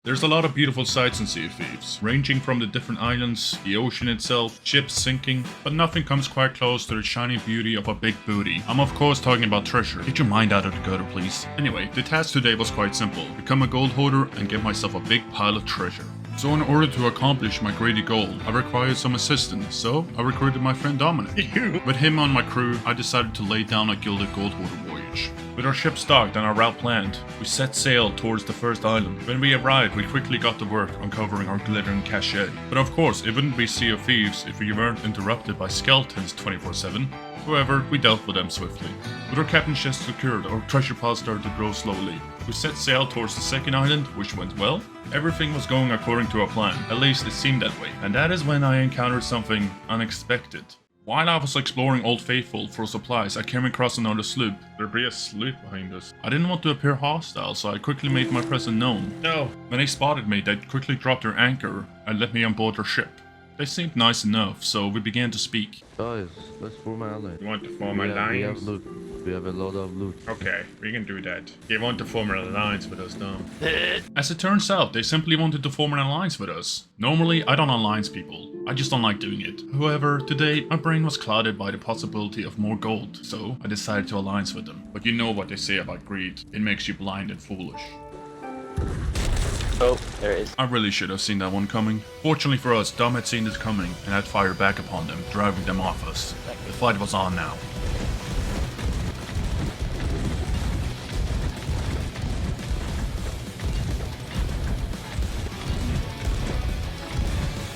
There's a lot of beautiful sights in Sea of Thieves, ranging from the different islands, the ocean itself, ships sinking, but nothing comes quite close to the shiny beauty of a big booty. I'm of course talking about treasure. Get your mind out of the gutter, please. Anyway, the task today was quite simple. Become a gold hoarder and get myself a big pile of treasure. So in order to accomplish my greedy goal, I required some assistance, so I recruited my friend Dominic. With him on my crew, I decided to lay down a gilded gold hoarder voyage. With our ship stocked and our route planned, we set sail towards the first island. When we arrived, we quickly got to work uncovering our glittering cache. But of course, it wouldn't be Sea of Thieves if we weren't interrupted by skeletons 24/7. However, we dealt with them swiftly. With our captain chest secured, our treasure pile started to grow slowly. We set sail towards the second island, which went well. Everything was going according to our plan, at least it seemed that way. And that is when I encountered something unexpected. While I was exploring Old Faithful for supplies, I came across another sloop. There'd be a sloop behind us. I didn't want to appear hostile, so I quickly made my presence known. No. When they spotted me, they quickly dropped their anchor and let me on board their ship. They seemed nice enough, so we began to speak. Guys, let's form an alliance. You want to form an alliance? We have a lot of loot. Okay, we can do that. You want to form an alliance with us now? As it turns out, they simply wanted to form an alliance with us. Normally, I don't alliance people. I just don't like doing it. However, today, my brain was clouded by the possibility of more gold, so I decided to alliance with them. But you know what they say about greed. It makes you blind and foolish. Oh, there it is. I really should have seen that one coming. Fortunately for us, Dom had seen it coming and had fired back upon them, driving them off us. The fight was on now.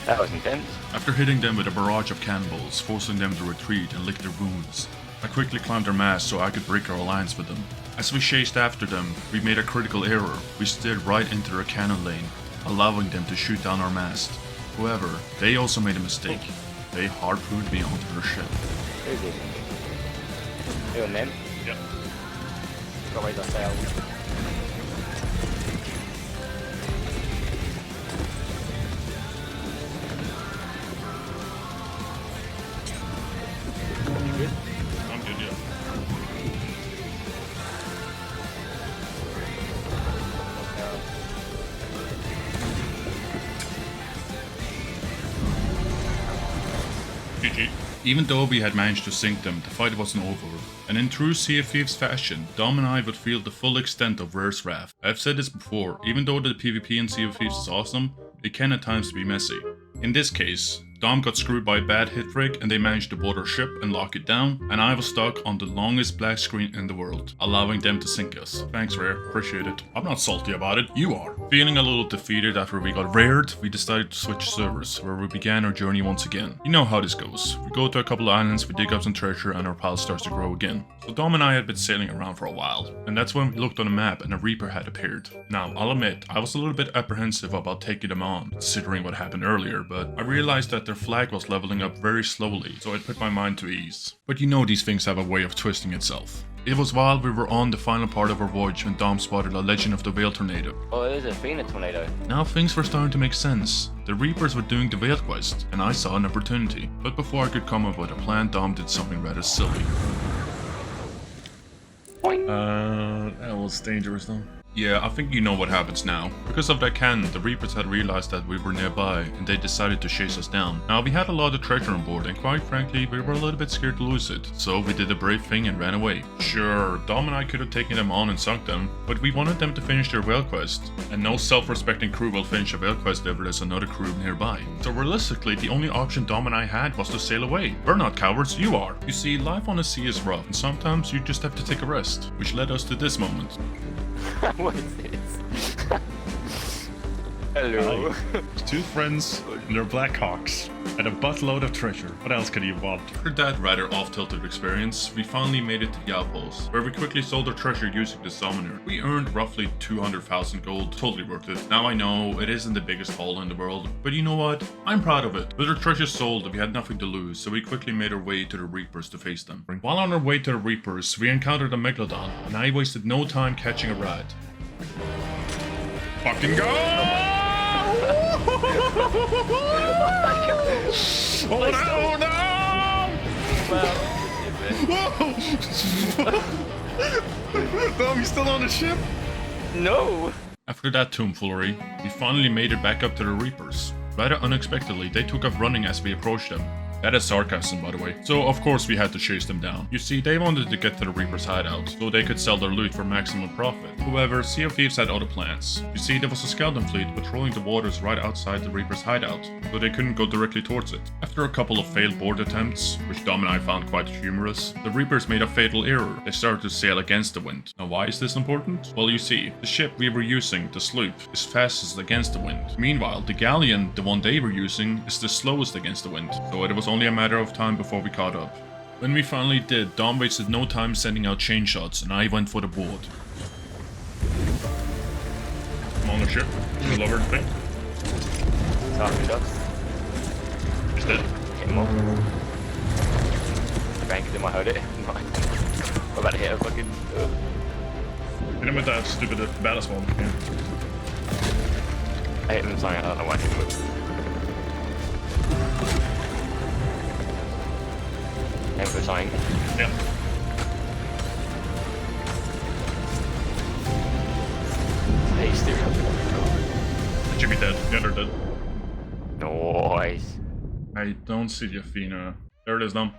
That was intense. After hitting them with a barrage of cannonballs, forcing them to retreat and lick their wounds, I quickly climbed their mast so I could break our alliance with them. As we chased after them, we made a critical error. We steered right into their cannon lane, allowing them to shoot down our mast. However, they also made a mistake. They harpooned me onto their ship. Who is it? You and them? Yep. Got raise our sail. I'm good, yeah. GG. Even though we had managed to sink them, the fight wasn't over, and in true Sea of Thieves fashion, Dom and I would feel the full extent of Rare's wrath. I've said this before, even though the PvP in Sea of Thieves is awesome, it can at times be messy. In this case, Dom got screwed by a bad hit rig and they managed to board our ship and lock it down, and I was stuck on the longest black screen in the world, allowing them to sink us. Thanks, Rare. Appreciate it. I'm not salty about it. You are. Feeling a little defeated after we got rared, we decided to switch servers, where we began our journey once again. You know how this goes. We go to a couple of islands, we dig up some treasure, and our pile starts to grow again. So Dom and I had been sailing around for a while, and that's when we looked on the map and a Reaper had appeared. Now, I'll admit, I was a little bit apprehensive about taking them on, considering what happened earlier, but I realized that their flag was leveling up very slowly, so it put my mind to ease. But you know these things have a way of twisting itself. It was while we were on the final part of our voyage when Dom spotted a Legend of the Veil tornado. Oh, it was a Phoenix tornado. Now things were starting to make sense. The Reapers were doing the Veil quest, and I saw an opportunity. But before I could come up with a plan, Dom did something rather silly. That was dangerous though. Yeah, I think you know what happens now. Because of that cannon, the Reapers had realized that we were nearby and they decided to chase us down. Now, we had a lot of treasure on board and quite frankly, we were a little bit scared to lose it. So we did a brave thing and ran away. Sure, Dom and I could have taken them on and sunk them, but we wanted them to finish their whale quest. And no self-respecting crew will finish a whale quest if there's another crew nearby. So realistically, the only option Dom and I had was to sail away. We're not cowards, you are. You see, life on the sea is rough and sometimes you just have to take a rest. Which led us to this moment. What is this? Hello. Two friends and their Black Hawks and a buttload of treasure. What else could you want? After that rather off-tilted experience, we finally made it to the outpost, where we quickly sold our treasure using the summoner. We earned roughly 200,000 gold, totally worth it. Now I know, it isn't the biggest haul in the world, but you know what? I'm proud of it. With our treasure sold, we had nothing to lose, so we quickly made our way to the Reapers to face them. While on our way to the Reapers, we encountered a Megalodon, and I wasted no time catching a rat. Fucking go! Oh no! Dom, you still on the ship? No! After that tomfoolery, we finally made it back up to the Reapers. Rather unexpectedly, they took off running as we approached them. That is sarcasm, by the way. So of course we had to chase them down. You see, they wanted to get to the Reaper's hideout, so they could sell their loot for maximum profit. However, Sea of Thieves had other plans. You see, there was a skeleton fleet patrolling the waters right outside the Reaper's hideout, so they couldn't go directly towards it. After a couple of failed board attempts, which Dom and I found quite humorous, the Reapers made a fatal error. They started to sail against the wind. Now why is this important? Well, you see, the ship we were using, the sloop, is fastest against the wind. Meanwhile, the galleon, the one they were using, is the slowest against the wind, so it was only a matter of time before we caught up. When we finally did, Dom wasted no time sending out chain shots, and I went for the board. I'm on the ship. The lower thing. Talking ducks. He's dead. Hit him up. Bank it in my hood it. We're about to hit a fucking... Hit him with that stupid ballast bomb. Yeah. I hit him with something, I don't know what I hit him with. Aim for something. Yeah. Hey, steer. It should be dead. Yeah, they're dead. Nice. I don't see the Athena. There it is, Dom.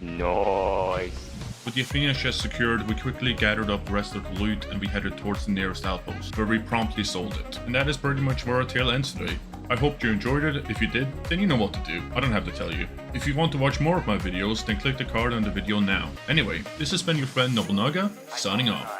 Nice. With the Athena chest secured, we quickly gathered up the rest of the loot and we headed towards the nearest outpost, where we promptly sold it. And that is pretty much where our tale ends today. I hope you enjoyed it. If you did, then you know what to do. I don't have to tell you. If you want to watch more of my videos, then click the card on the video now. Anyway, this has been your friend Nobelnaga, signing off.